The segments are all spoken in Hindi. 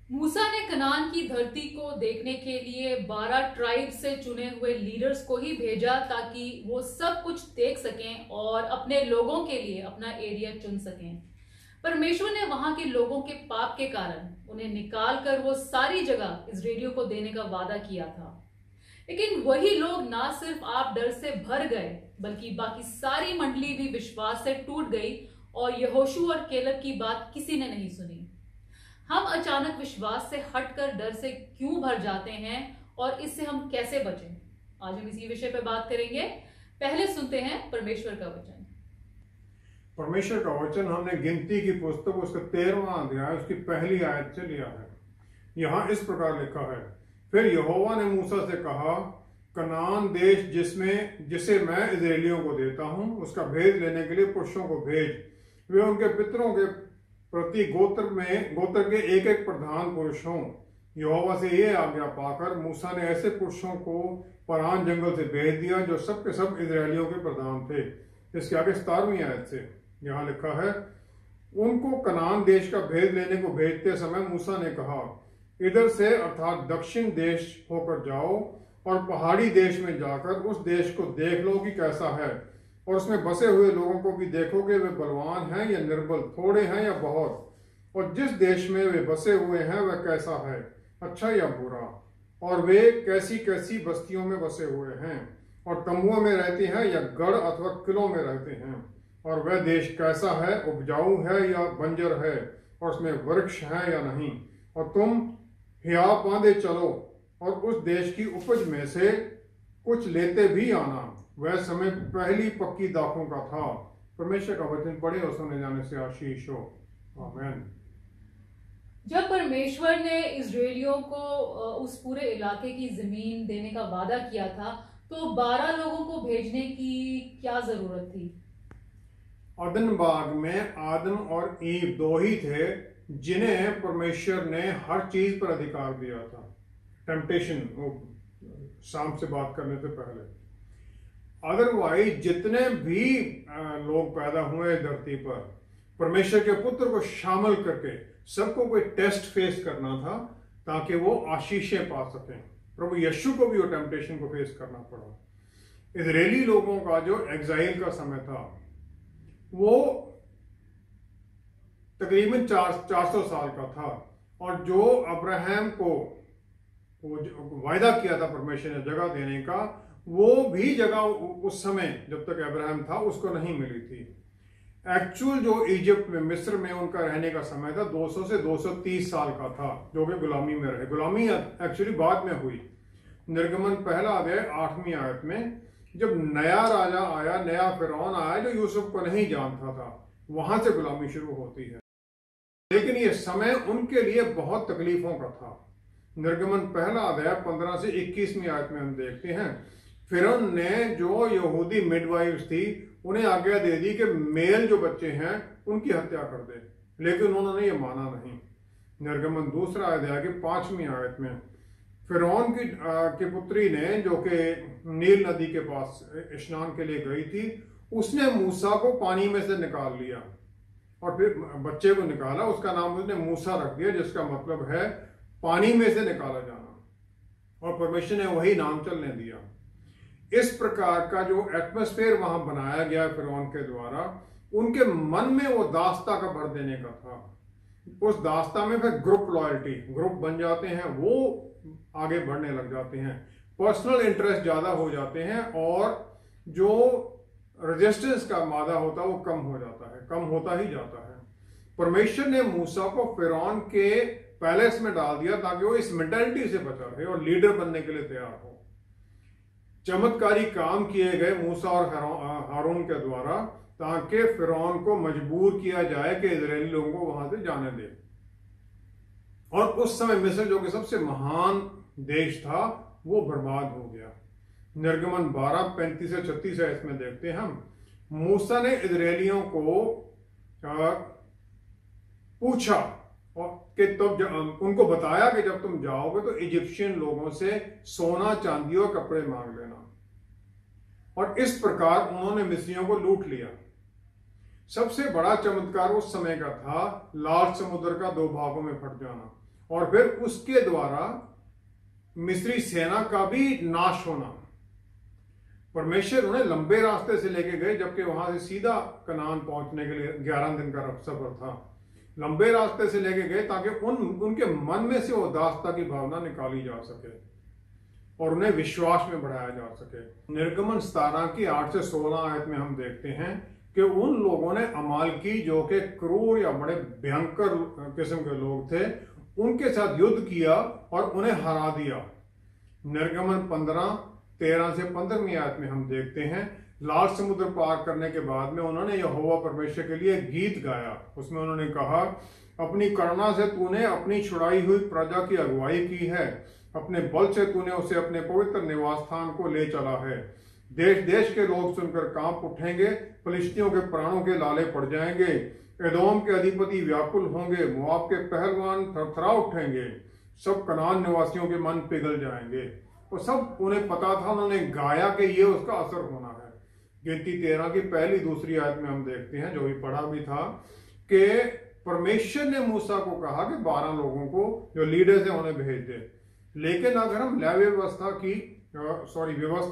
मूसा ने कनान की धरती को देखने के लिए 12 ट्राइब से चुने हुए लीडर्स को ही भेजा ताकि वो सब कुछ देख सकें और अपने लोगों के लिए अपना एरिया चुन सकें। परमेश्वर ने वहां के लोगों के पाप के कारण उन्हें निकाल कर वो सारी जगह इजरायलियों को देने का वादा किया था। लेकिन वही लोग ना सिर्फ आप डर से भर गए बल्कि बाकी सारी मंडली भी विश्वास से टूट गई और यहोशू और केलेब की बात किसी ने नहीं सुनी। हम अचानक विश्वास से हटकर डर से क्यों भर जाते हैं और इससे हम कैसे बचें? आज हम इसी विषय पर बात करेंगे। पहले सुनते हैं परमेश्वर का वचन। परमेश्वर का वचन हमने गिनती की पुस्तक उसका 13वां अध्याय उसकी पहली आयत से लिया है। यहाँ इस प्रकार लिखा है, फिर यहोवा ने मूसा से कहा, कनान देश जिसे मैं इजरायलियों को देता हूँ उसका भेद लेने के लिए पुरुषों को भेज। वे उनके पितरों के प्रति गोत्र के एक एक प्रधान पुरुष हों। यहोवा से ये आज्ञा पाकर मूसा ने ऐसे पुरुषों को परान जंगल से भेज दिया जो सब के सब इजरायलियों के प्रधान थे। इसके आगे 17वीं आयत से यहाँ लिखा है, उनको कनान देश का भेद लेने को भेजते समय मूसा ने कहा, इधर से अर्थात दक्षिण देश होकर जाओ और पहाड़ी देश में जाकर उस देश को देख लो कि कैसा है, और उसमें बसे हुए लोगों को भी देखोगे, वे बलवान हैं या निर्बल, थोड़े हैं या बहुत, और जिस देश में वे बसे हुए हैं वह कैसा है, अच्छा या बुरा, और वे कैसी कैसी बस्तियों में बसे हुए हैं, और तंबुओं में रहते हैं या गढ़ अथवा किलों में रहते हैं, और वह देश कैसा है, उपजाऊ है या बंजर है, और उसमें वृक्ष है या नहीं, और तुम हिया बांधे चलो और उस देश की उपज में से कुछ लेते भी आना। वह समय पहली पक्की दाखों का था। परमेश्वर का वचन पढ़े और सुने जाने से आशीष हो। आमीन। जब परमेश्वर ने इजरायलियों को उस पूरे इलाके की जमीन देने का वादा किया था तो 12 लोगों को भेजने की क्या जरूरत थी? अदन बाग में आदम और ईव दो ही थे जिन्हें परमेश्वर ने हर चीज पर अधिकार दिया था। टेम्पटेशन, शाम से बात करने से पहले, अदरवाइज जितने भी लोग पैदा हुए धरती पर परमेश्वर के पुत्र को शामिल करके सबको कोई टेस्ट फेस करना था ताकि वो आशीषें पा सकें। प्रभु यीशु को भी वो टेम्पटेशन को फेस करना पड़ा। इजरायली लोगों का जो एग्जाइल का समय था वो तकरीबन 400 साल का था, और जो अब्राहम को वायदा किया था परमेश्वर ने जगह देने का, वो भी जगह उस समय जब तक अब्राहम था उसको नहीं मिली थी। एक्चुअल जो इजिप्ट में, मिस्र में उनका रहने का समय था 200 से 230 साल का था, जो कि गुलामी में रहे। गुलामी एक्चुअली बाद में हुई। निर्गमन पहला अध्याय 8वीं आयत में जब नया राजा आया, नया फिरौन आया जो यूसुफ को नहीं जानता था, वहां से गुलामी शुरू होती है। लेकिन ये समय उनके लिए बहुत तकलीफों का था। निर्गमन पहला अध्याय 15 से 21वीं आयत में हम देखते हैं, फिरौन ने जो यहूदी मिडवाइफ्स थी उन्हें आज्ञा दे दी कि मेल जो बच्चे हैं उनकी हत्या कर दे, लेकिन उन्होंने ये माना नहीं। निर्गमन दूसरा अध्याय की 5वीं आयत में फिरौन की पुत्री ने, जो कि नील नदी के पास स्नान के लिए गई थी, उसने मूसा को पानी में से निकाल लिया और फिर बच्चे को निकाला। उसका नाम उसने मूसा रख दिया, जिसका मतलब है पानी में से निकाला जाना, और परमेश्वर ने वही नाम चलने दिया। इस प्रकार का जो एटमॉस्फेयर वहां बनाया गया फिरौन के द्वारा, उनके मन में वो दास्ता का भर देने का था। उस दास्ता में फिर ग्रुप लॉयल्टी, ग्रुप बन जाते हैं, वो आगे बढ़ने लग जाते हैं, पर्सनल इंटरेस्ट ज्यादा हो जाते हैं, और जो रेजिस्टेंस का मादा होता है वो कम हो जाता है, कम होता ही जाता है। परमेश्वर ने मूसा को फिरौन के पैलेस में डाल दिया ताकि वो इस मेंटालिटी से बचा रहे और लीडर बनने के लिए तैयार हो। चमत्कारी काम किए गए मूसा और हारून के द्वारा ताकि फिरौन को मजबूर किया जाए कि इजरायली लोगों को वहां से जाने दे। और उस समय मिस्र जो कि सबसे महान देश था वो बर्बाद हो गया। निर्गमन 12:35 से 36 है, इसमें देखते हैं हम, मूसा ने इजरायलियों को पूछा और कि तब उनको बताया कि जब तुम जाओगे तो इजिप्शियन लोगों से सोना चांदी और कपड़े मांग लेना, और इस प्रकार उन्होंने मिस्रियों को लूट लिया। सबसे बड़ा चमत्कार उस समय का था लाल समुद्र का 2 भागों में फट जाना, और फिर उसके द्वारा मिस्री सेना का भी नाश होना। परमेश्वर उन्हें लंबे रास्ते से लेके गए, जबकि वहां से सीधा कनान पहुंचने के लिए 11 दिन का सफर था। लंबे रास्ते से लेके गए ताकि उनके मन में से वो दासता की भावना निकाली जा सके और उन्हें विश्वास में बढ़ाया जा सके। निर्गमन 17 की 8 से 16 आयत में हम देखते हैं कि उन लोगों ने अमालेकी, जो कि क्रूर या बड़े भयंकर किस्म के लोग थे, उनके साथ युद्ध किया और उन्हें हरा दिया। निर्गमन 15:13 से 15वीं आयत में हम देखते हैं, लाल समुद्र पार करने के बाद में उन्होंने यहोवा परमेश्वर के लिए गीत गाया। उसमें उन्होंने कहा, अपनी करुणा से तूने अपनी छुड़ाई हुई प्रजा की अगुवाई की है, अपने बल से तूने उसे अपने पवित्र निवास स्थान को ले चला है। देश देश के लोग सुनकर कांप उठेंगे, फलिश्तियों के प्राणों के लाले पड़ जाएंगे, एदोम के अधिपति व्याकुल होंगे, मोआब के पहलवान थरथरा उठेंगे, सब कनान निवासियों के मन पिघल जाएंगे। वो सब उन्हें पता था, उन्होंने गाया कि ये उसका असर होना है। गिनती 13 की पहली दूसरी आयत में हम देखते हैं, जो भी पढ़ा भी था, कि परमेश्वर ने मूसा को कहा कि 12 लोगों को जो लीडर्स हैं उन्हें भेज दे। लेकिन अगर हम व्यवस्था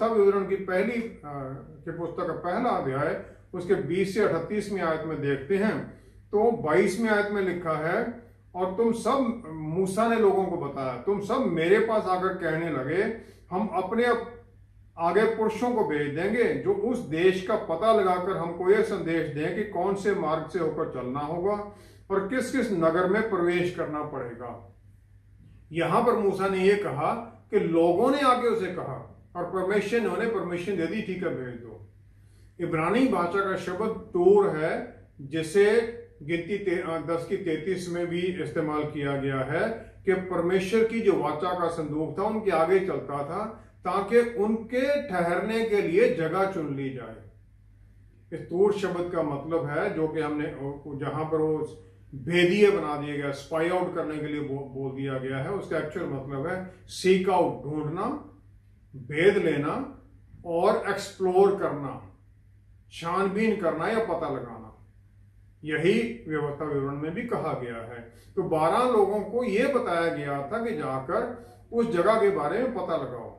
विवरण की पहली की पुस्तक का पहला अध्याय उसके 20 से 38वीं आयत में देखते हैं, तो 22वीं आयत में लिखा है, और तुम सब, मूसा ने लोगों को बताया, तुम सब मेरे पास आकर कहने लगे, हम अपने आगे पुरुषों को भेज देंगे जो उस देश का पता लगाकर हमको यह संदेश दें कि कौन से मार्ग से होकर चलना होगा और किस किस नगर में प्रवेश करना पड़ेगा। यहां पर मूसा ने यह कहा कि लोगों ने आके उसे कहा और परमेश्वर ने उन्हें परमिशन दे दी, ठीक है भेज दो। इब्रानी भाषा का शब्द तूर है, जिसे गिनती 10 की 33 में भी इस्तेमाल किया गया है कि परमेश्वर की जो वाचा का संदूक था उनके आगे चलता था ताकि उनके ठहरने के लिए जगह चुन ली जाए। इस तूर शब्द का मतलब है, जो कि हमने जहां पर वो भेदिए बना दिया गया, स्पाई आउट करने के लिए बोल दिया गया है, उसका एक्चुअल मतलब है सीक आउट, ढूंढना, भेद लेना और एक्सप्लोर करना, छानबीन करना या पता लगाना। यही व्यवस्था विवरण में भी कहा गया है। तो 12 लोगों को यह बताया गया था कि जाकर उस जगह के बारे में पता लगाओ,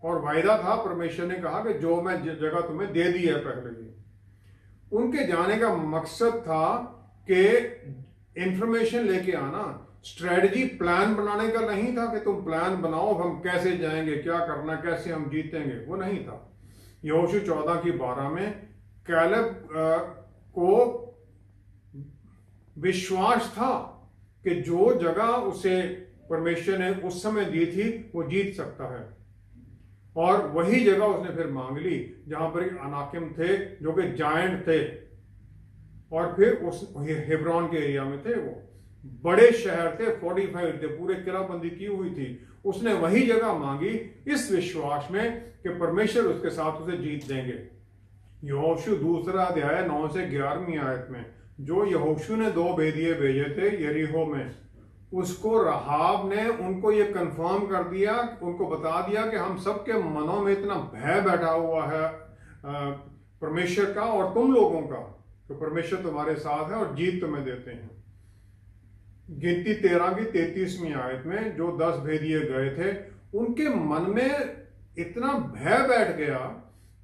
और वायदा था, परमेश्वर ने कहा कि जो मैं जगह तुम्हें दे दी है पहले ही। उनके जाने का मकसद था कि इंफॉर्मेशन लेके आना, स्ट्रेटजी प्लान बनाने का नहीं था कि तुम प्लान बनाओ हम कैसे जाएंगे, क्या करना, कैसे हम जीतेंगे, वो नहीं था। यहोशू 14 की 12 में कैलेब को विश्वास था कि जो जगह उसे परमेश्वर ने उस समय दी थी वो जीत सकता है, और वही जगह उसने फिर मांग ली जहां पर अनाकिम थे जो कि जायंट थे, और फिर उस हेब्रोन के एरिया में थे, वो बड़े शहर थे, 45 थे, पूरे किलाबंदी की हुई थी। उसने वही जगह मांगी इस विश्वास में कि परमेश्वर उसके साथ उसे जीत देंगे। यहोशू 2 अध्याय 9 से 11वीं आयत में जो यहोशू ने 2 भेदिए भेजे थे यरीहो में, उसको रहाब ने उनको ये कंफर्म कर दिया, उनको बता दिया कि हम सबके मनों में इतना भय बैठा हुआ है परमेश्वर का और तुम लोगों का, तो परमेश्वर तुम्हारे साथ है और जीत तुम्हें देते हैं। गिनती 13 की 33वीं आयत में जो 10 भेदिए गए थे, उनके मन में इतना भय बैठ गया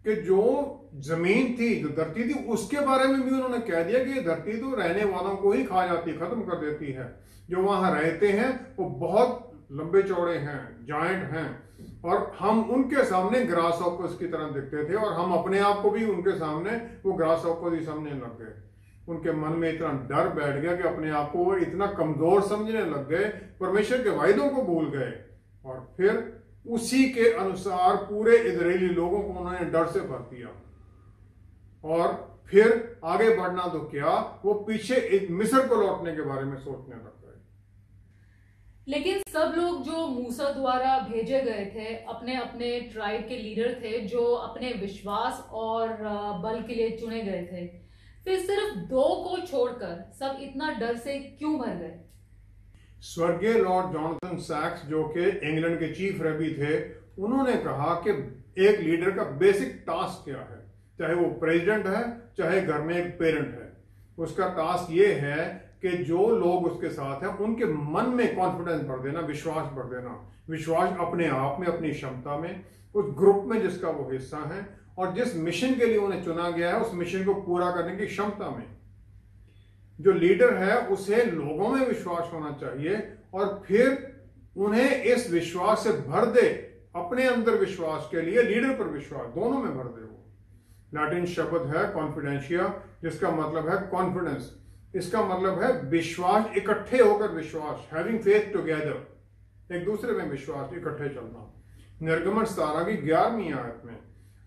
कि जो जमीन थी, जो धरती थी, उसके बारे में भी उन्होंने कह दिया कि ये धरती तो रहने वालों को ही खा जाती, खत्म कर देती है। जो वहां रहते हैं वो बहुत लंबे चौड़े हैं, जायंट हैं, और हम उनके सामने ग्रास ऑपर्स की तरह दिखते थे, और हम अपने आप को भी उनके सामने वो ग्रास ऑपर्स ही समझने लग गए। उनके मन में इतना डर बैठ गया कि अपने आप को वो इतना कमजोर समझने लग गए, परमेश्वर के वायदों को भूल गए, और फिर उसी के अनुसार पूरे इजरायली लोगों को उन्होंने डर से भर दिया, और फिर आगे बढ़ना तो क्या, वो पीछे मिस्र को लौटने के बारे में सोचने लग गए। लेकिन सब लोग जो मूसा द्वारा भेजे गए थे, अपने अपने ट्राइब के लीडर थे जो अपने विश्वास और बल के लिए चुने गए थे, फिर सिर्फ 2 को छोड़कर सब इतना डर से क्यों भर गए? स्वर्गीय लॉर्ड जॉनथन सैक्स, जो कि इंग्लैंड के चीफ रबी थे, उन्होंने कहा कि एक लीडर का बेसिक टास्क क्या है, चाहे वो प्रेसिडेंट है चाहे घर में एक पेरेंट है, उसका टास्क ये है कि जो लोग उसके साथ हैं उनके मन में कॉन्फिडेंस भर देना, विश्वास भर देना, विश्वास अपने आप में, अपनी क्षमता में, उस ग्रुप में जिसका वो हिस्सा है और जिस मिशन के लिए उन्हें चुना गया है उस मिशन को पूरा करने की क्षमता में। जो लीडर है उसे लोगों में विश्वास होना चाहिए और फिर उन्हें इस विश्वास से भर दे, अपने अंदर विश्वास के लिए लीडर पर विश्वास, दोनों में भर दे। वो लैटिन शब्द है कॉन्फिडेंशिया, जिसका मतलब है कॉन्फिडेंस। इसका मतलब है विश्वास, इकट्ठे होकर विश्वास, हैविंग फेथ टुगेदर, एक दूसरे में विश्वास, इकट्ठे चलना। निर्गमन 17 की 11वीं आयत में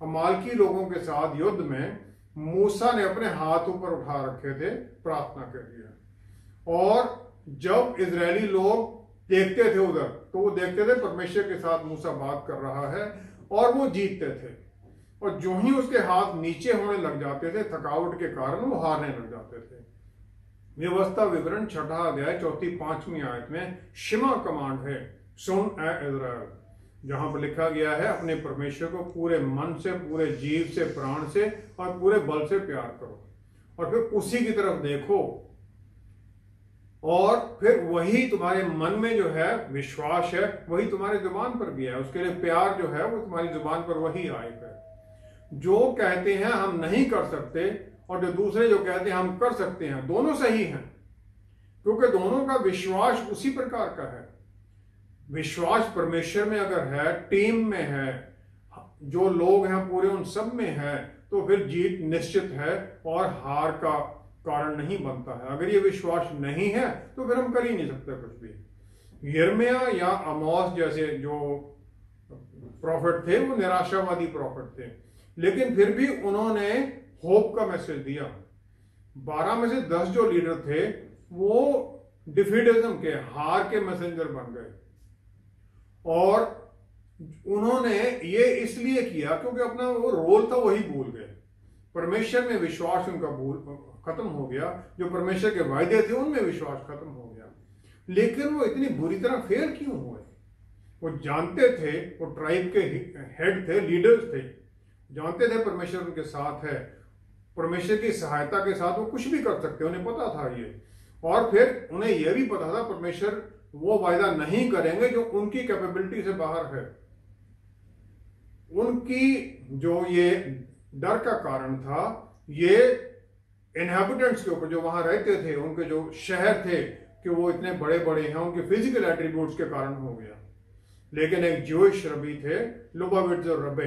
अमालेकी लोगों के साथ युद्ध में मूसा ने अपने हाथ ऊपर उठा रखे थे प्रार्थना के लिए, और जब इजरायली लोग देखते थे उधर तो वो देखते थे परमेश्वर के साथ मूसा बात कर रहा है और वो जीतते थे, और जो ही उसके हाथ नीचे होने लग जाते थे थकावट के कारण वो हारने लग जाते थे। व्यवस्था विवरण 6 अध्याय 4-5वीं आयत में शिमा कमांड है, सुन ए इज़राइल, जहां पर लिखा गया है अपने परमेश्वर को पूरे मन से, पूरे जीव से, प्राण से और पूरे बल से प्यार करो, और फिर उसी की तरफ देखो, और फिर वही तुम्हारे मन में जो है विश्वास है वही तुम्हारी जुबान पर भी है, उसके लिए प्यार जो है वो तुम्हारी जुबान पर वही आएगा। जो कहते हैं हम नहीं कर सकते और जो दूसरे जो कहते हैं हम कर सकते हैं, दोनों सही हैं, क्योंकि दोनों का विश्वास उसी प्रकार का है। विश्वास परमेश्वर में अगर है, टीम में है, जो लोग हैं पूरे उन सब में है, तो फिर जीत निश्चित है और हार का कारण नहीं बनता है। अगर ये विश्वास नहीं है तो फिर हम कर ही नहीं सकते कुछ भी। यिर्मयाह या आमोस जैसे जो प्रॉफिट थे वो निराशावादी प्रॉफिट थे, लेकिन फिर भी उन्होंने होप का मैसेज दिया। 12 में से 10 जो लीडर थे वो डिफीटिज्म के, हार के मैसेंजर बन गए, और उन्होंने ये इसलिए किया क्योंकि अपना वो रोल था वही भूल गए। परमेश्वर में विश्वास उनका खत्म हो गया, जो परमेश्वर के वायदे थे उनमें विश्वास खत्म हो गया। लेकिन वो इतनी बुरी तरह फेल क्यों हुए? वो जानते थे, वो ट्राइब के हेड थे, लीडर्स थे, जानते थे परमेश्वर उनके साथ है, परमेश्वर की सहायता के साथ वो कुछ भी कर सकते, उन्हें पता था ये। और फिर उन्हें यह भी पता था परमेश्वर वो वायदा नहीं करेंगे जो उनकी कैपेबिलिटी से बाहर है। उनकी जो ये डर का कारण था, ये इनहैबिटेंट्स के ऊपर, जो वहां रहते थे, उनके जो शहर थे कि वो इतने बड़े बड़े हैं, उनके फिजिकल एट्रीब्यूट्स के कारण हो गया। लेकिन एक ज्यूइश रबी थे, लुबाविट्ज और रबे,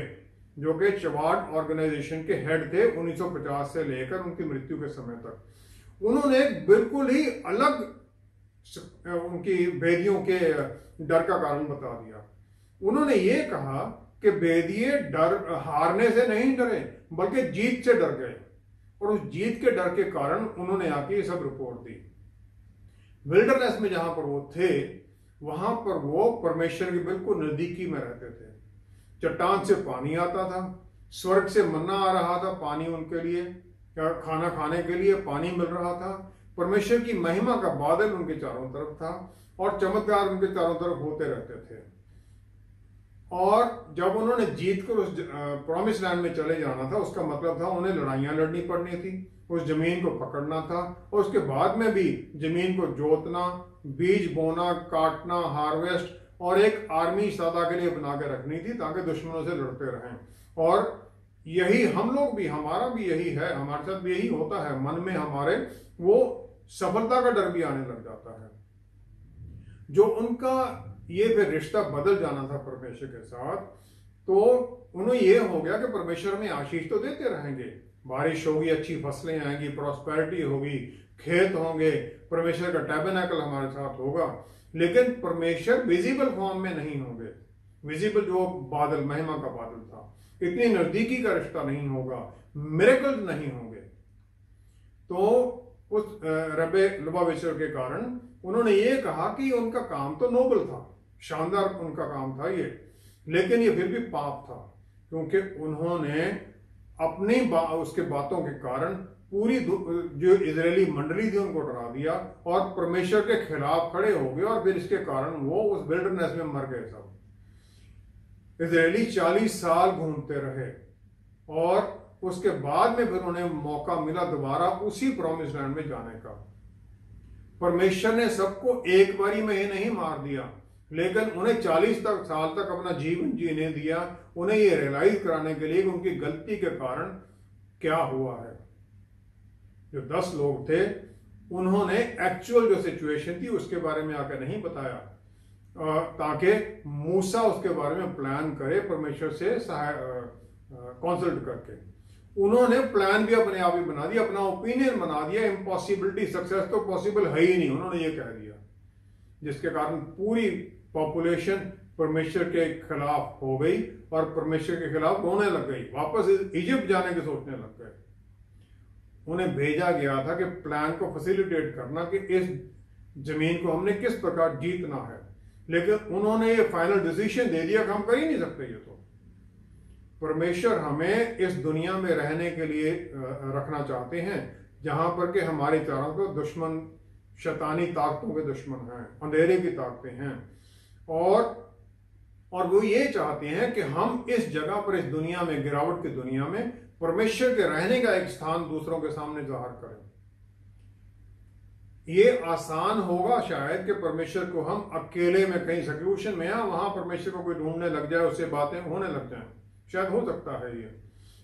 जो कि चवाड ऑर्गेनाइजेशन के हेड थे 1950 से लेकर उनकी मृत्यु के समय तक। उन्होंने बिल्कुल ही अलग उनकी वेदियों के डर का कारण बता दिया। उन्होंने ये कहा कि वेदिये डर हारने से नहीं डरे बल्कि जीत से डर गए, और उस जीत के डर के कारण उन्होंने आके ये सब रिपोर्ट दी। विल्डरनेस में जहां पर वो थे वहां पर वो परमेश्वर की बिल्कुल नजदीकी में रहते थे। चट्टान से पानी आता था, स्वर्ग से मन्ना आ रहा था, पानी उनके लिए, खाना खाने के लिए पानी मिल रहा था। परमेश्वर की महिमा का बादल उनके चारों तरफ था और चमत्कार उनके चारों तरफ होते रहते थे। और जब उन्होंने जीत कर उस प्रॉमिस लैंड में चले जाना था, उसका मतलब था उन्हें लड़ाइयां लड़नी पड़नी थी, उस जमीन को पकड़ना था, और उसके बाद में भी जमीन को जोतना, बीज बोना, काटना, हार्वेस्ट, और एक आर्मी सदा के लिए बना के रखनी थी ताकि दुश्मनों से लड़ते रहें। और यही हम लोग भी, हमारा भी यही है, हमारे साथ भी यही होता है। मन में हमारे वो सफलता का डर भी आने लग जाता है। जो उनका ये फिर रिश्ता बदल जाना था परमेश्वर के साथ, तो उन्हें ये हो गया कि परमेश्वर में आशीष तो देते रहेंगे, बारिश होगी, अच्छी फसलें आएंगी, प्रॉस्पेरिटी होगी, खेत होंगे, परमेश्वर का टैबरनेकल हमारे साथ होगा, लेकिन परमेश्वर विजिबल फॉर्म में नहीं होंगे। विजिबल जो बादल, महिमा का बादल था, इतनी नजदीकी का रिश्ता नहीं होगा, मिरेकल नहीं होंगे। तो उस रबे लुबाविचर के कारण उन्होंने ये कहा कि उनका काम तो नोबल था, शानदार उनका काम था ये, लेकिन ये फिर भी पाप था, क्योंकि उन्होंने अपनी उसके बातों के कारण पूरी जो इजरायली मंडली थी उनको डरा दिया और परमेश्वर के खिलाफ खड़े हो गए, और फिर इसके कारण वो उस विल्डरनेस में मर गए। सब इजरायली 40 साल घूमते रहे, और उसके बाद में फिर उन्हें मौका मिला दोबारा उसी प्रॉमिस लैंड में जाने का। परमेश्वर ने सबको एक बारी में ही नहीं मार दिया, लेकिन उन्हें 40 साल तक अपना जीवन जीने दिया, उन्हें ये रियलाइज कराने के लिए कि उनकी गलती के कारण क्या हुआ है। जो 10 लोग थे उन्होंने एक्चुअल जो सिचुएशन थी उसके बारे में आकर नहीं बताया, ताकि मूसा उसके बारे में प्लान करे परमेश्वर से कंसल्ट करके। उन्होंने प्लान भी अपने आप ही बना दिया, अपना ओपिनियन बना दिया, इम्पॉसिबिलिटी, सक्सेस तो पॉसिबल है ही नहीं, उन्होंने ये कह दिया, जिसके कारण पूरी पॉपुलेशन परमेश्वर के खिलाफ हो गई और परमेश्वर के खिलाफ रोने लग गई, वापस इजिप्ट जाने की सोचने लग गए। उन्हें भेजा गया था कि प्लान को फैसिलिटेट करना कि इस जमीन को हमने किस प्रकार जीतना है, लेकिन उन्होंने ये फाइनल डिसीजन दे दिया कि हम कर ही नहीं सकते। ये तो परमेश्वर हमें इस दुनिया में रहने के लिए रखना चाहते हैं जहां पर के हमारे चारों को दुश्मन, शैतानी ताकतों के दुश्मन हैं, अंधेरे की ताकतें हैं, और वो ये चाहते हैं कि हम इस जगह पर, इस दुनिया में, गिरावट की दुनिया में परमेश्वर के रहने का एक स्थान दूसरों के सामने जाहिर करें। ये आसान होगा शायद कि परमेश्वर को हम अकेले में कहीं सिक्यूशन में, वहां परमेश्वर को कोई ढूंढने लग जाए, उससे बातें होने लग जाएं, शायद हो सकता है ये,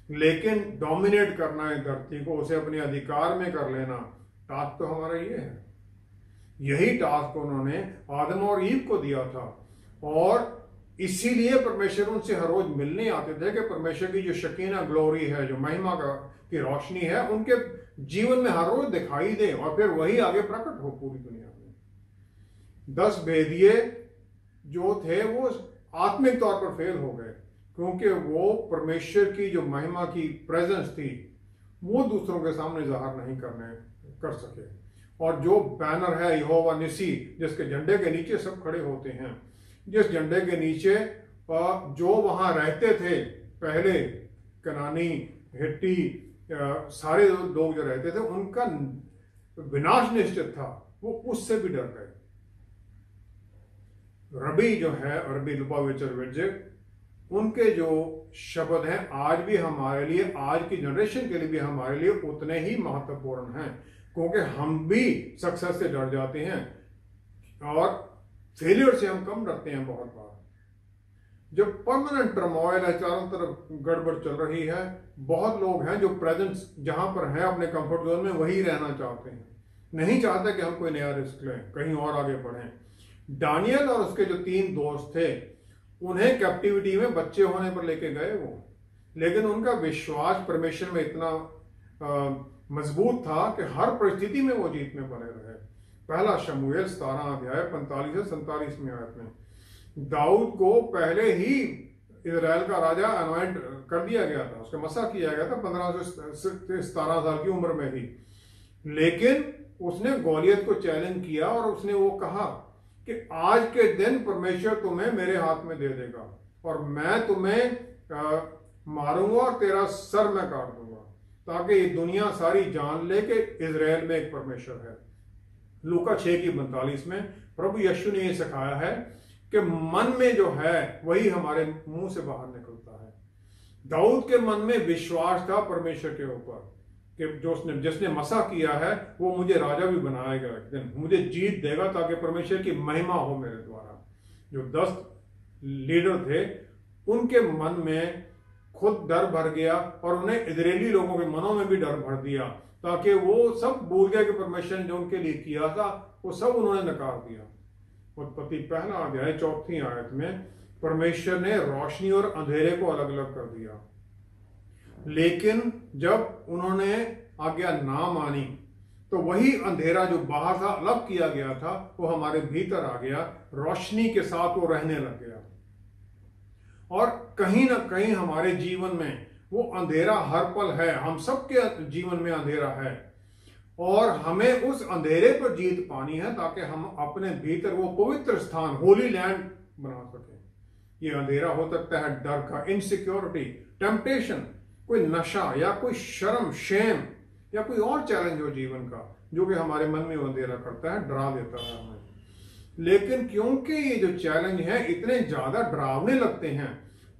लेकिन डोमिनेट करना है धरती को, उसे अपने अधिकार में कर लेना, टास्क तो हमारा ये है। यही टास्क उन्होंने आदम और ईव को दिया था, और इसीलिए परमेश्वर उनसे हर रोज मिलने आते थे कि परमेश्वर की जो शकीना ग्लोरी है, जो महिमा की रोशनी है, उनके जीवन में हर रोज दिखाई दे और फिर वही आगे प्रकट हो पूरी दुनिया में। 10 भेदिए जो थे वो आत्मिक तौर पर फेल हो गए, क्योंकि वो परमेश्वर की जो महिमा की प्रेजेंस थी वो दूसरों के सामने जाहिर नहीं कर सके। और जो बैनर है यहोवा निसी, जिसके झंडे के नीचे सब खड़े होते हैं, जिस झंडे के नीचे जो वहां रहते थे पहले, कनानी, हिट्टी, सारे लोग जो रहते थे, उनका विनाश निश्चित था, वो उससे भी डर गए। रबी जो है, रबी लुपाविचर विजय, उनके जो शब्द हैं आज भी हमारे लिए, आज की जनरेशन के लिए भी हमारे लिए उतने ही महत्वपूर्ण हैं, क्योंकि हम भी सक्सेस से डर जाते हैं और फेलियर से हम कम डरते हैं। बहुत बार जब परमानेंट टर्मोइल है, चारों तरफ गड़बड़ चल रही है, बहुत लोग हैं जो प्रेजेंस जहां पर है अपने कंफर्ट जोन में वही रहना चाहते हैं, नहीं चाहते कि हम कोई नया रिस्क लें, कहीं और आगे बढ़ें। दानियल और उसके जो 3 दोस्त थे, उन्हें कैप्टिविटी में बच्चे होने पर लेके गए वो, लेकिन उनका विश्वास परमेश्वर में इतना मजबूत था कि हर परिस्थिति में वो जीत में बने रहे। पहला शमूएल 17 अध्याय 45 से 47 आयत में दाऊद को पहले ही इजराइल का राजा अनॉइंट कर दिया गया था, उसका मसा किया गया था 15 से 17 साल की उम्र में ही, लेकिन उसने गोलियत को चैलेंज किया और उसने वो कहा कि आज के दिन परमेश्वर तुम्हें मेरे हाथ में दे देगा और मैं तुम्हें मारूंगा और तेरा सर मैं काट दूंगा, ताकि ये दुनिया सारी जान ले कि इजराइल में एक परमेश्वर है। लूका 6:42 में प्रभु यीशु ने यह सिखाया है कि मन में जो है वही हमारे मुंह से बाहर निकलता है। दाऊद के मन में विश्वास था परमेश्वर के ऊपर कि जिसने मसा किया है वो मुझे राजा भी बनाएगा, एक दिन मुझे जीत देगा, ताकि परमेश्वर की महिमा हो मेरे द्वारा। जो 10 लीडर थे उनके मन में खुद डर भर गया और उन्हें इजरायली लोगों के मनों में भी डर भर दिया, ताकि वो सब भूल गए कि परमेश्वर ने जो उनके लिए किया था वो सब उन्होंने नकार दिया। उत्पत्ति 1 अध्याय 4 आयत में परमेश्वर ने रोशनी और अंधेरे को अलग अलग कर दिया, लेकिन जब उन्होंने आज्ञा ना मानी तो वही अंधेरा जो बाहर था अलग किया गया था वो हमारे भीतर आ गया, रोशनी के साथ वो रहने लग गया। और कहीं ना कहीं हमारे जीवन में वो अंधेरा हर पल है, हम सबके जीवन में अंधेरा है और हमें उस अंधेरे पर जीत पानी है, ताकि हम अपने भीतर वो पवित्र स्थान, होली लैंड बना सके। ये अंधेरा हो सकता है डर का, इनसिक्योरिटी, टेम्पटेशन, कोई नशा या कोई शर्म, शेम या कोई और चैलेंज हो जीवन का, जो कि हमारे मन में अंधेरा करता है, डरा देता है हमें। लेकिन क्योंकि ये जो चैलेंज है इतने ज्यादा डरावने लगते हैं,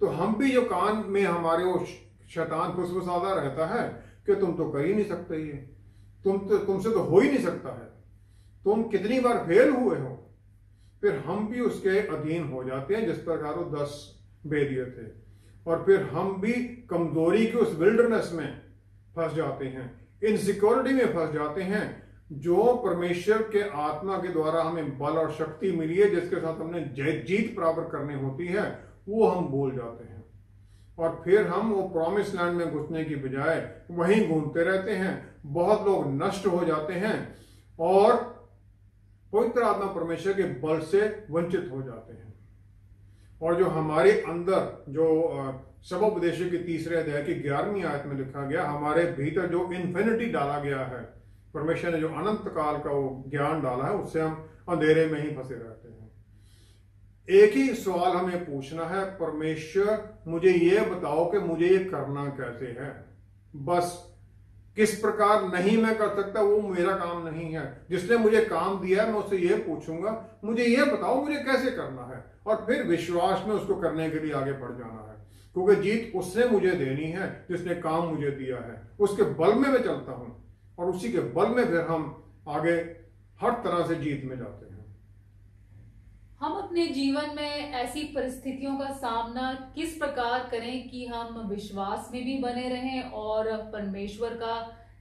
तो हम भी जो कान में हमारे वो शैतान फुसफुसाता रहता है कि तुम तो कर ही नहीं सकते, ये तुमसे तो हो ही नहीं सकता है, तुम कितनी बार फेल हुए हो, फिर हम भी उसके अधीन हो जाते हैं जिस प्रकार वो 10 भेदिए थे, और फिर हम भी कमजोरी के उस विल्डरनेस में फंस जाते हैं, इनसिक्योरिटी में फंस जाते हैं। जो परमेश्वर के आत्मा के द्वारा हमें बल और शक्ति मिली है, जिसके साथ हमने जीत प्राप्त करनी होती है, वो हम भूल जाते हैं, और फिर हम वो प्रॉमिस लैंड में घुसने की बजाय वहीं घूमते रहते हैं। बहुत लोग नष्ट हो जाते हैं और पवित्र आत्मा परमेश्वर के बल से वंचित हो जाते हैं। और जो हमारे अंदर जो सबोपदेशों की तीसरे अध्याय की 11वीं आयत में लिखा गया, हमारे भीतर जो इन्फिनिटी डाला गया है, परमेश्वर ने जो अनंत काल का वो ज्ञान डाला है, उससे हम अंधेरे में ही फंसे रहते हैं। एक ही सवाल हमें पूछना है, परमेश्वर मुझे ये बताओ कि मुझे ये करना कैसे है। बस किस प्रकार नहीं मैं कर सकता, वो मेरा काम नहीं है। जिसने मुझे काम दिया है मैं उससे ये पूछूंगा, मुझे ये बताओ मुझे कैसे करना है, और फिर विश्वास में उसको करने के लिए आगे बढ़ जाना है, क्योंकि जीत उसने मुझे देनी है जिसने काम मुझे दिया है। उसके बल में मैं चलता हूं और उसी के बल में फिर हम आगे हर तरह से जीत में जाते हैं। हम अपने जीवन में ऐसी परिस्थितियों का सामना किस प्रकार करें कि हम विश्वास में भी बने रहें और परमेश्वर का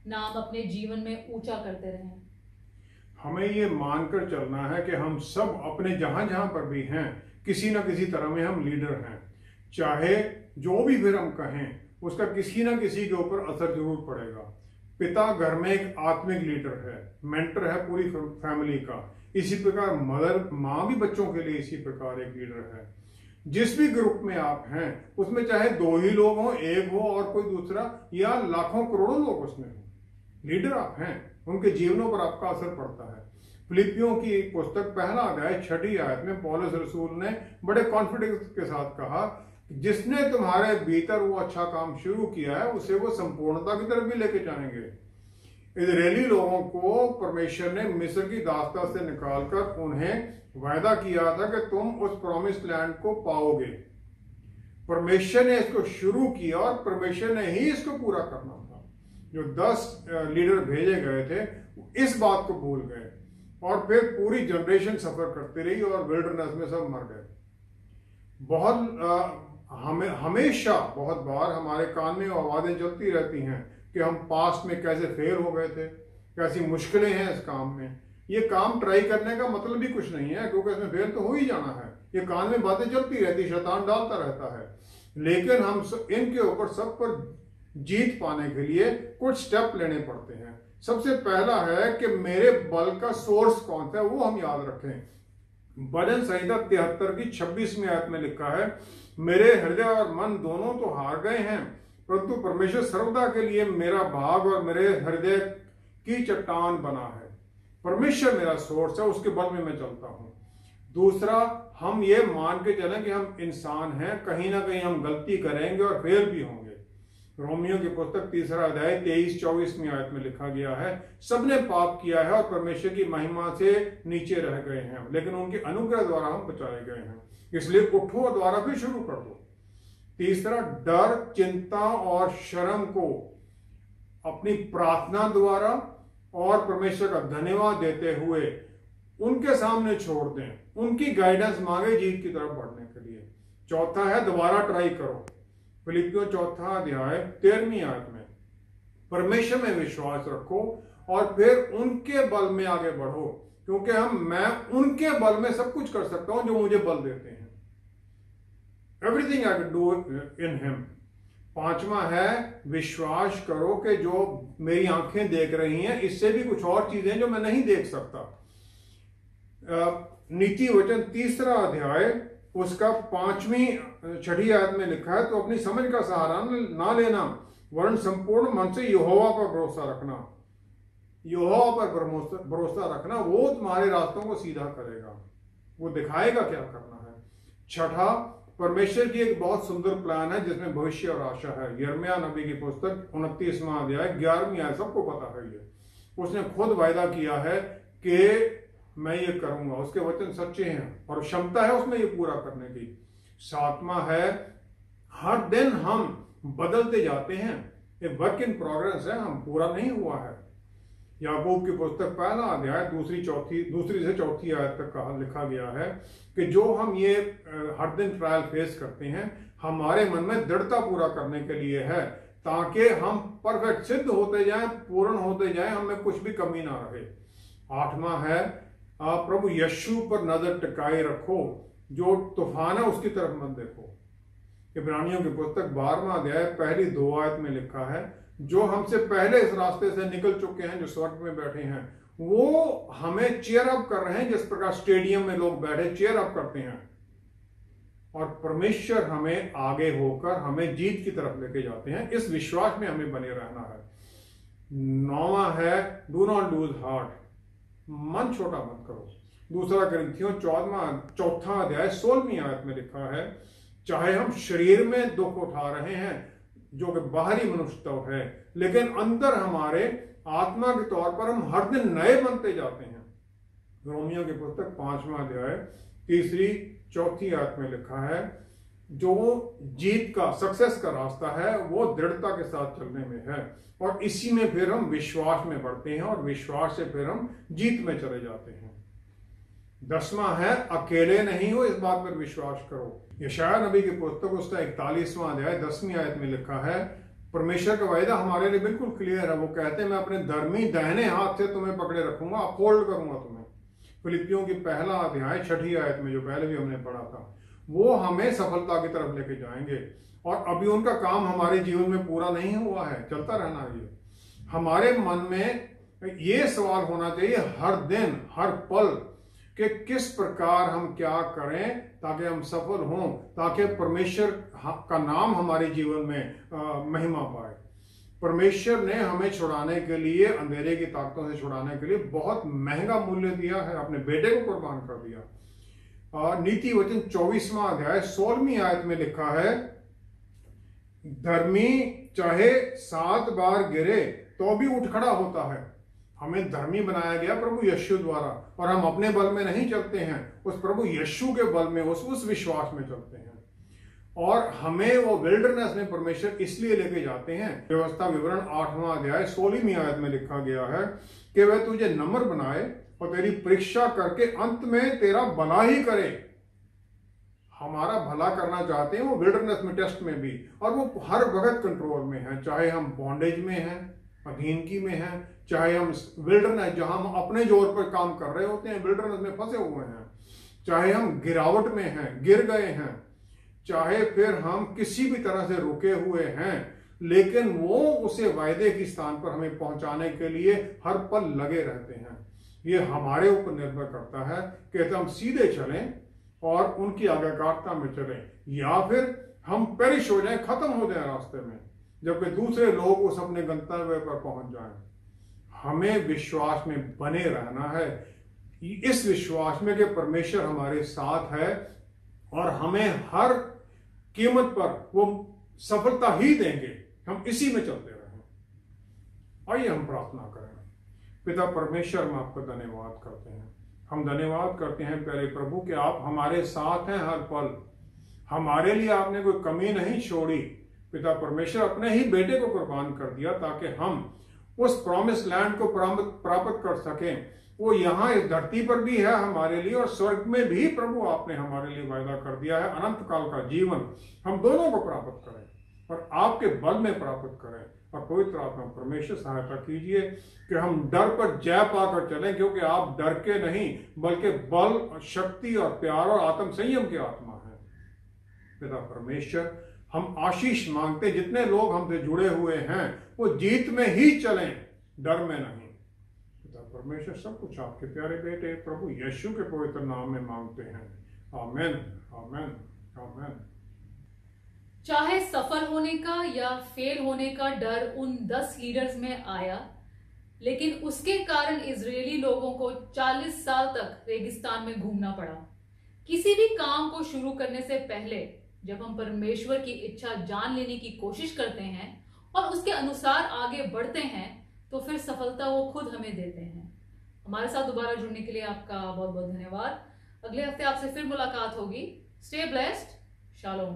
नाम अपने जीवन में ऊंचा करते रहें? हमें ये मानकर चलना है कि हम सब अपने जहां जहां पर भी हैं, किसी ना किसी तरह में हम लीडर हैं। चाहे जो भी फिर हम कहें, उसका किसी ना किसी के ऊपर असर जरूर पड़ेगा। पिता घर में एक आत्मिक लीडर है, मेंटर है पूरी फैमिली का। इसी प्रकार मदर, माँ भी बच्चों के लिए इसी प्रकार एक लीडर है। जिस भी ग्रुप में आप हैं, उसमें चाहे 2 ही लोग हों, एक हो और कोई दूसरा, या लाखों करोड़ों लोग उसमें हो, लीडर आप हैं, उनके जीवनों पर आपका असर पड़ता है। फिलिपियों की पुस्तक 1 अध्याय 6 आयत में पौलुस रसूल ने बड़े कॉन्फिडेंस के साथ कहा, जिसने तुम्हारे भीतर वो अच्छा काम शुरू किया है, उसे वो संपूर्णता की तरफ भी लेके जाएंगे। इजरायली लोगों को परमेश्वर ने मिस्र की दास्ता से निकालकर उन्हें वायदा किया था कि तुम उस प्रॉमिस लैंड को पाओगे। परमेश्वर ने इसको शुरू किया और परमेश्वर ने ही इसको पूरा करना था। जो 10 लीडर भेजे गए थे, इस बात को भूल गए और फिर पूरी जनरेशन सफर करती रही और विल्डरनेस में सब मर गए। हमेशा बहुत बार हमारे कान में आवाजें चलती रहती हैं कि हम पास्ट में कैसे फेल हो गए थे, कैसी मुश्किलें हैं इस काम में। ये काम ट्राई करने का मतलब भी कुछ नहीं है, क्योंकि इसमें फेल तो हो ही जाना है। ये कान में बातें चलती रहती, शैतान डालता रहता है, लेकिन हम इनके ऊपर सब पर जीत पाने के लिए कुछ स्टेप लेने पड़ते हैं। सबसे पहला है कि मेरे बल का सोर्स कौन सा है, वो हम याद रखें। भजन संहिता 73 की 26वीं आयत में लिखा है, मेरे हृदय और मन दोनों तो हार गए हैं, परंतु परमेश्वर सर्वदा के लिए मेरा भाग और मेरे हृदय की चट्टान बना है। परमेश्वर मेरा सोर्स है, उसके बल में मैं चलता हूं। दूसरा, हम ये मान के चलें कि हम इंसान हैं, कहीं ना कहीं हम गलती करेंगे और फेल भी होंगे। रोमियो की पुस्तक 3 अध्याय 23-24वीं आयत में लिखा गया है, सबने पाप किया है और परमेश्वर की महिमा से नीचे रह गए हैं, लेकिन उनके अनुग्रह द्वारा हम बचाए गए हैं। इसलिए उठो और द्वारा फिर शुरू कर दो। तीसरा, डर, चिंता और शर्म को अपनी प्रार्थना द्वारा और परमेश्वर का धन्यवाद देते हुए उनके सामने छोड़ दें, उनकी गाइडेंस मांगे जीत की तरफ बढ़ने के लिए। चौथा है, दोबारा ट्राई करो। फिलिपियों 4 अध्याय 13वीं आयत में परमेश्वर में विश्वास रखो और फिर उनके बल में आगे बढ़ो, क्योंकि मैं उनके बल में सब कुछ कर सकता हूं जो मुझे बल देते हैं। Everything I can do in him. 5वां है, विश्वास करो कि जो मेरी आंखें देख रही हैं, इससे भी कुछ और चीजें जो मैं नहीं देख सकता। नीति वचन 3 अध्याय उसका 5वीं-6वीं आयत में लिखा है, तो अपनी समझ का सहारा ना लेना, वरन संपूर्ण मन से यहोवा पर भरोसा रखना। यहोवा पर भरोसा रखना, वो तुम्हारे रास्तों को सीधा करेगा, वो दिखाएगा क्या करना है। 6, परमेश्वर की एक बहुत सुंदर प्लान है जिसमें भविष्य और आशा है। यिर्मयाह नबी की पुस्तक 29वां अध्याय 11वीं आयत, सबको पता है ये। उसने खुद वायदा किया है कि मैं ये करूंगा, उसके वचन सच्चे हैं और क्षमता है उसमें ये पूरा करने की। 7वां है, हर दिन हम बदलते जाते हैं, ये वर्क इन प्रोग्रेस है, हम पूरा नहीं हुआ है। याकूब की पुस्तक पहला अध्याय दूसरी से चौथी आयत तक कहा लिखा गया है कि जो हम ये हर दिन ट्रायल फेस करते हैं, हमारे मन में दृढ़ता पूरा करने के लिए है, ताकि हम परफेक्ट सिद्ध होते जाएं, पूर्ण होते जाएं, हमें कुछ भी कमी ना रहे। 8वां है प्रभु यीशु पर नजर टिकाए रखो, जो तूफान है उसकी तरफ मत देखो। इब्रानियों की पुस्तक 12वां अध्याय पहली 2 आयत में लिखा है, जो हमसे पहले इस रास्ते से निकल चुके हैं, जो स्वर्ग में बैठे हैं, वो हमें चीयर अप कर रहे हैं, जिस प्रकार स्टेडियम में लोग बैठे चीयर अप करते हैं। और परमेश्वर हमें आगे होकर हमें जीत की तरफ लेके जाते हैं। इस विश्वास में हमें बने रहना है। 9वां है डू नॉट लूज हार्ट, मन छोटा मत करो। 2 कुरिन्थियों 4वां अध्याय 16वीं आयत में लिखा है, चाहे हम शरीर में दुख उठा रहे हैं जो कि बाहरी मनुष्यत्व है, लेकिन अंदर हमारे आत्मा के तौर पर हम हर दिन नए बनते जाते हैं। रोमियो की पुस्तक 5वां अध्याय 3-4 आयत में लिखा है, जो जीत का सक्सेस का रास्ता है वो दृढ़ता के साथ चलने में है, और इसी में फिर हम विश्वास में बढ़ते हैं, और विश्वास से फिर हम जीत में चले जाते हैं। 10वां है अकेले नहीं हो, इस बात पर विश्वास करो। यशायाह नबी की पुस्तक उसका 41वां अध्याय 10वीं आयत में लिखा है, परमेश्वर का वायदा हमारे लिए बिल्कुल क्लियर है। वो कहते हैं, मैं अपने धर्मी दाहिने हाथ से तुम्हें पकड़े रखूंगा, अपहोल्ड करूंगा तुम्हें। फिलिपियों की पहला अध्याय 6ठी आयत में, जो पहले भी हमने पढ़ा था, वो हमें सफलता की तरफ लेके जाएंगे। और अभी उनका काम हमारे जीवन में पूरा नहीं हुआ है, चलता रहना ये। हमारे मन में ये सवाल होना चाहिए हर दिन हर पल कि किस प्रकार हम क्या करें ताकि हम सफल हों, ताकि परमेश्वर का नाम हमारे जीवन में महिमा पाए। परमेश्वर ने हमें छुड़ाने के लिए, अंधेरे की ताकतों से छुड़ाने के लिए बहुत महंगा मूल्य दिया है, अपने बेटे को कुर्बान कर दिया। नीति वचन 24वां अध्याय 16वीं आयत में लिखा है, धर्मी चाहे 7 बार गिरे तो भी उठ खड़ा होता है। हमें धर्मी बनाया गया प्रभु यीशु द्वारा, और हम अपने बल में नहीं चलते हैं, उस प्रभु यीशु के बल में, उस विश्वास में चलते हैं। और हमें वो विल्डरनेस में परमेश्वर इसलिए लेके जाते हैं। व्यवस्था विवरण 8वां अध्याय 16वीं आयत में लिखा गया है कि वह तुझे नम्र बनाए और तेरी परीक्षा करके अंत में तेरा भला ही करे। हमारा भला करना चाहते हैं वो विल्डरनेस में, टेस्ट में भी, और वो हर वक्त कंट्रोल में है। चाहे हम बॉन्डेज में हैं, अधीनगी में हैं, चाहे हम विल्डरनेस जहां हम अपने जोर पर काम कर रहे होते हैं, विल्डरनेस में फंसे हुए हैं, चाहे हम गिरावट में हैं, गिर गए हैं, चाहे फिर हम किसी भी तरह से रुके हुए हैं, लेकिन वो उसे वायदे की स्थान पर हमें पहुंचाने के लिए हर पल लगे रहते हैं। ये हमारे ऊपर निर्भर करता है कि हम सीधे चलें और उनकी आज्ञाकारिता में चलें, या फिर हम पेरिश हो जाएं, खत्म हो जाएं रास्ते में, जबकि दूसरे लोग उस अपने गंतव्य पर पहुंच जाएं। हमें विश्वास में बने रहना है, इस विश्वास में कि परमेश्वर हमारे साथ है और हमें हर कीमत पर वो सफलता ही देंगे। हम इसी में चलते रहें। आइए हम प्रार्थना करें। पिता परमेश्वर, हम आपका धन्यवाद करते हैं। हम धन्यवाद करते हैं प्यारे प्रभु कि आप हमारे साथ हैं हर पल। हमारे लिए आपने कोई कमी नहीं छोड़ी। पिता परमेश्वर, अपने ही बेटे को कुर्बान कर दिया ताकि हम उस प्रॉमिस लैंड को प्राप्त कर सकें। वो यहाँ इस धरती पर भी है हमारे लिए, और स्वर्ग में भी प्रभु आपने हमारे लिए वायदा कर दिया है अनंत काल का जीवन। हम दोनों को प्राप्त करें और आपके बल में प्राप्त करें। और पवित्र आत्मा परमेश्वर सहायता कीजिए कि हम डर पर जय पाकर चलें, क्योंकि आप डर के नहीं बल्कि बल, शक्ति और प्यार और आत्म संयम की आत्मा है। पिता परमेश्वर, हम आशीष मांगते, जितने लोग हमसे जुड़े हुए हैं वो जीत में ही चलें, डर में नहीं। पिता परमेश्वर, सब कुछ आपके प्यारे बेटे प्रभु यीशु के पवित्र नाम में मांगते हैं। आमीन, आमीन, आमीन। चाहे सफल होने का या फेल होने का डर उन 10 लीडर्स में आया, लेकिन उसके कारण इजरायली लोगों को 40 साल तक रेगिस्तान में घूमना पड़ा। किसी भी काम को शुरू करने से पहले जब हम परमेश्वर की इच्छा जान लेने की कोशिश करते हैं और उसके अनुसार आगे बढ़ते हैं, तो फिर सफलता वो खुद हमें देते हैं। हमारे साथ दोबारा जुड़ने के लिए आपका बहुत बहुत धन्यवाद। अगले हफ्ते आपसे फिर मुलाकात होगी। Stay blessed. शालोम।